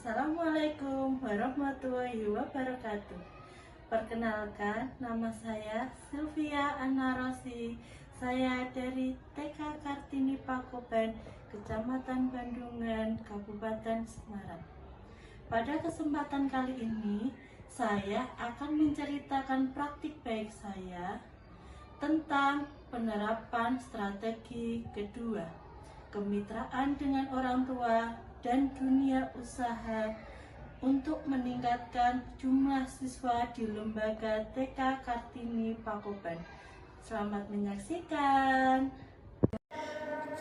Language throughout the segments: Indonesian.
Assalamualaikum warahmatullahi wabarakatuh. Perkenalkan, nama saya Sylvia Anarosi. Saya dari TK Kartini Pakoban, Kecamatan Bandungan, Kabupaten Semarang. Pada kesempatan kali ini, saya akan menceritakan praktik baik saya tentang penerapan strategi kedua, kemitraan dengan orang tua dan dunia usaha untuk meningkatkan jumlah siswa di lembaga TK Kartini Pakoban. Selamat menyaksikan.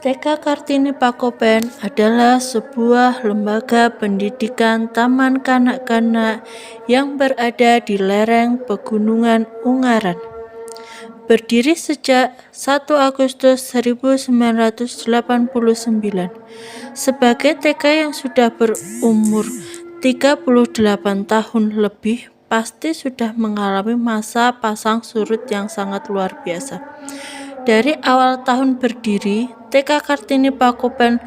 TK Kartini Pakoban adalah sebuah lembaga pendidikan taman kanak-kanak yang berada di lereng Pegunungan Ungaran. Berdiri sejak 1 Agustus 1989 sebagai TK yang sudah berumur 38 tahun lebih, pasti sudah mengalami masa pasang surut yang sangat luar biasa. Dari awal tahun berdiri, TK Kartini Pakoban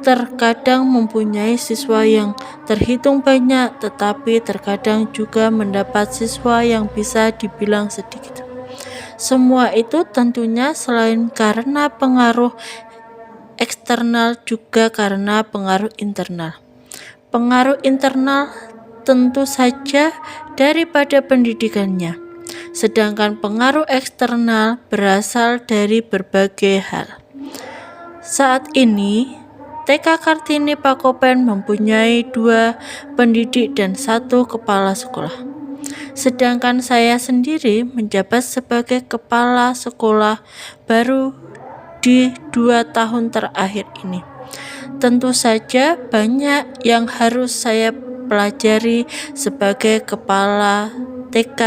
terkadang mempunyai siswa yang terhitung banyak, tetapi terkadang juga mendapat siswa yang bisa dibilang sedikit. Semua itu tentunya selain karena pengaruh eksternal juga karena pengaruh internal. Pengaruh internal tentu saja daripada pendidikannya, sedangkan pengaruh eksternal berasal dari berbagai hal. Saat ini, TK Kartini Pakoban mempunyai 2 pendidik dan 1 kepala sekolah. Sedangkan saya sendiri menjabat sebagai kepala sekolah baru di 2 tahun terakhir ini. Tentu saja banyak yang harus saya pelajari sebagai kepala TK.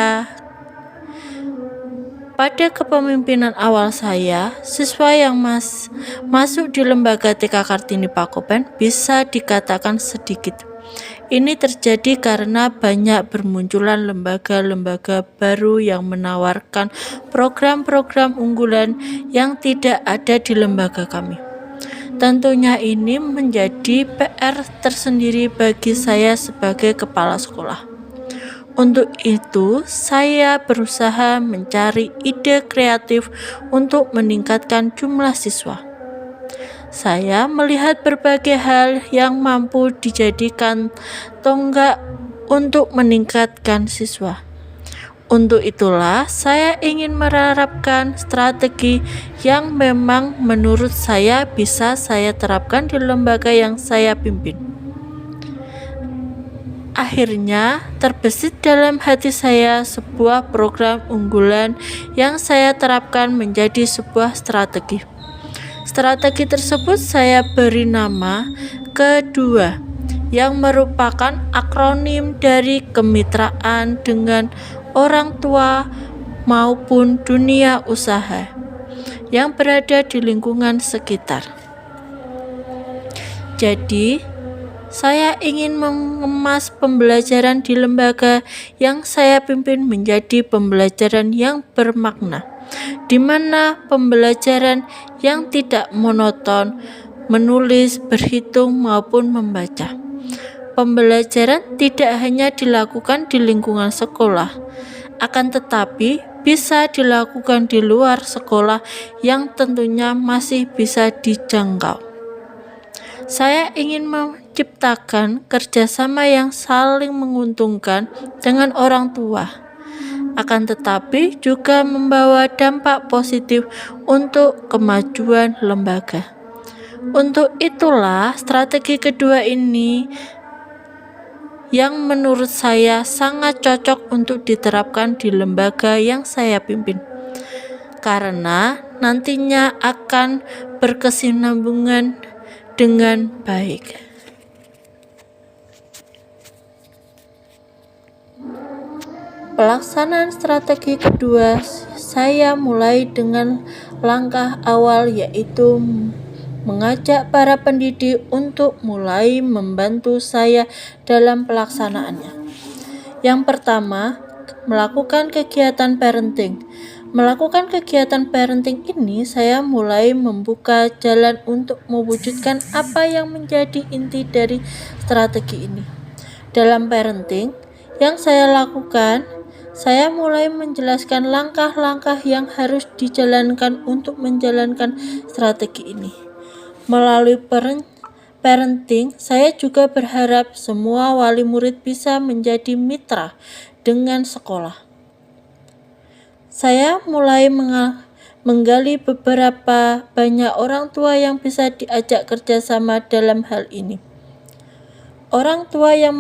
Pada kepemimpinan awal saya, siswa yang masuk di lembaga TK Kartini Pakoban bisa dikatakan sedikit. Ini terjadi karena banyak bermunculan lembaga-lembaga baru yang menawarkan program-program unggulan yang tidak ada di lembaga kami. Tentunya ini menjadi PR tersendiri bagi saya sebagai kepala sekolah. Untuk itu, saya berusaha mencari ide kreatif untuk meningkatkan jumlah siswa. Saya melihat berbagai hal yang mampu dijadikan tonggak untuk meningkatkan siswa. Untuk itulah saya ingin menerapkan strategi yang memang menurut saya bisa saya terapkan di lembaga yang saya pimpin. Akhirnya terbesit dalam hati saya sebuah program unggulan yang saya terapkan menjadi sebuah strategi. Strategi tersebut saya beri nama kedua, yang merupakan akronim dari kemitraan dengan orang tua maupun dunia usaha yang berada di lingkungan sekitar. Jadi, saya ingin mengemas pembelajaran di lembaga yang saya pimpin menjadi pembelajaran yang bermakna, di mana pembelajaran yang tidak monoton, menulis, berhitung, maupun membaca. Pembelajaran tidak hanya dilakukan di lingkungan sekolah, akan tetapi bisa dilakukan di luar sekolah yang tentunya masih bisa dijangkau. Saya ingin menciptakan kerjasama yang saling menguntungkan dengan orang tua, akan tetapi juga membawa dampak positif untuk kemajuan lembaga. Untuk itulah strategi kedua ini yang menurut saya sangat cocok untuk diterapkan di lembaga yang saya pimpin, karena nantinya akan berkesinambungan dengan baik. Pelaksanaan strategi kedua saya mulai dengan langkah awal, yaitu mengajak para pendidik untuk mulai membantu saya dalam pelaksanaannya. Yang pertama, melakukan kegiatan parenting. Melakukan kegiatan parenting ini, saya mulai membuka jalan untuk mewujudkan apa yang menjadi inti dari strategi ini. Dalam parenting yang saya lakukan, saya mulai menjelaskan langkah-langkah yang harus dijalankan untuk menjalankan strategi ini. Melalui parenting, saya juga berharap semua wali murid bisa menjadi mitra dengan sekolah. Saya mulai menggali beberapa banyak orang tua yang bisa diajak kerjasama dalam hal ini. Orang tua yang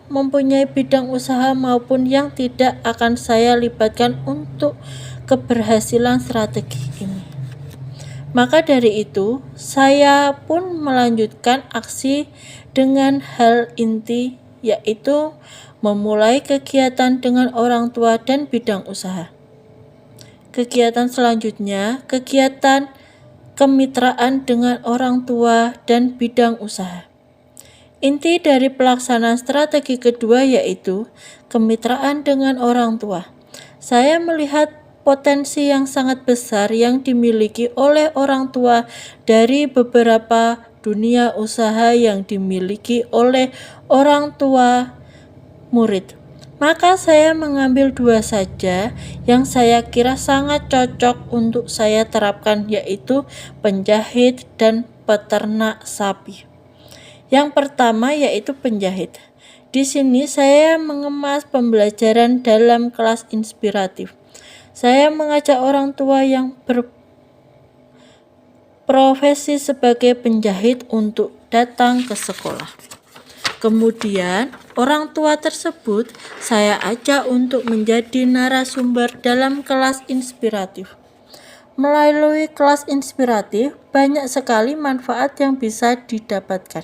mempunyai bidang usaha maupun yang tidak akan saya libatkan untuk keberhasilan strategi ini. Maka dari itu, saya pun melanjutkan aksi dengan hal inti, yaitu memulai kegiatan dengan orang tua dan bidang usaha. Kegiatan selanjutnya, kegiatan kemitraan dengan orang tua dan bidang usaha. Inti dari pelaksanaan strategi kedua yaitu kemitraan dengan orang tua. Saya melihat potensi yang sangat besar yang dimiliki oleh orang tua dari beberapa dunia usaha yang dimiliki oleh orang tua murid. Maka saya mengambil dua saja yang saya kira sangat cocok untuk saya terapkan, yaitu penjahit dan peternak sapi. Yang pertama yaitu penjahit. Di sini saya mengemas pembelajaran dalam kelas inspiratif. Saya mengajak orang tua yang berprofesi sebagai penjahit untuk datang ke sekolah. Kemudian, orang tua tersebut saya ajak untuk menjadi narasumber dalam kelas inspiratif. Melalui kelas inspiratif, banyak sekali manfaat yang bisa didapatkan.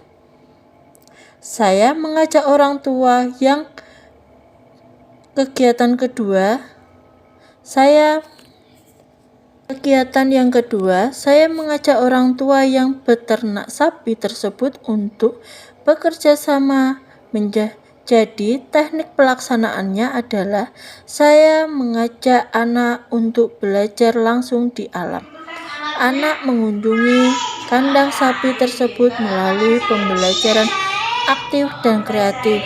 Saya mengajak orang tua yang kegiatan yang kedua, saya mengajak orang tua yang beternak sapi tersebut untuk bekerja sama. Jadi teknik pelaksanaannya adalah saya mengajak anak untuk belajar langsung di alam. Anak mengunjungi kandang sapi tersebut melalui pembelajaran aktif dan kreatif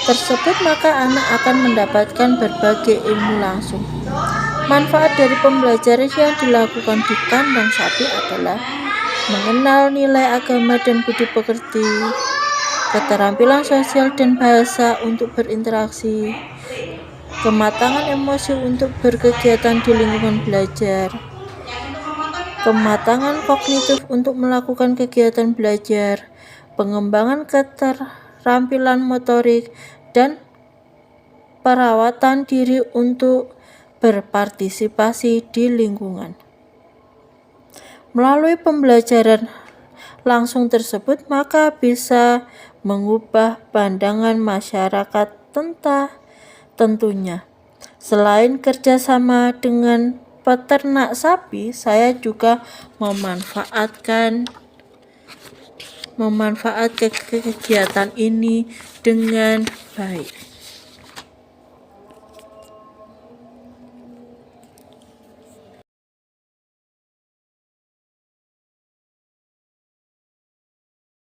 tersebut, maka anak akan mendapatkan berbagai ilmu langsung. Manfaat dari pembelajaran yang dilakukan di kandang sapi adalah mengenal nilai agama dan budi pekerti, keterampilan sosial dan bahasa untuk berinteraksi, kematangan emosi untuk berkegiatan di lingkungan belajar, kematangan kognitif untuk melakukan kegiatan belajar, pengembangan keterampilan motorik, dan perawatan diri untuk berpartisipasi di lingkungan. Melalui pembelajaran langsung tersebut, maka bisa mengubah pandangan masyarakat tentunya. Selain kerjasama dengan peternak sapi, saya juga memanfaatkan kegiatan ini dengan baik.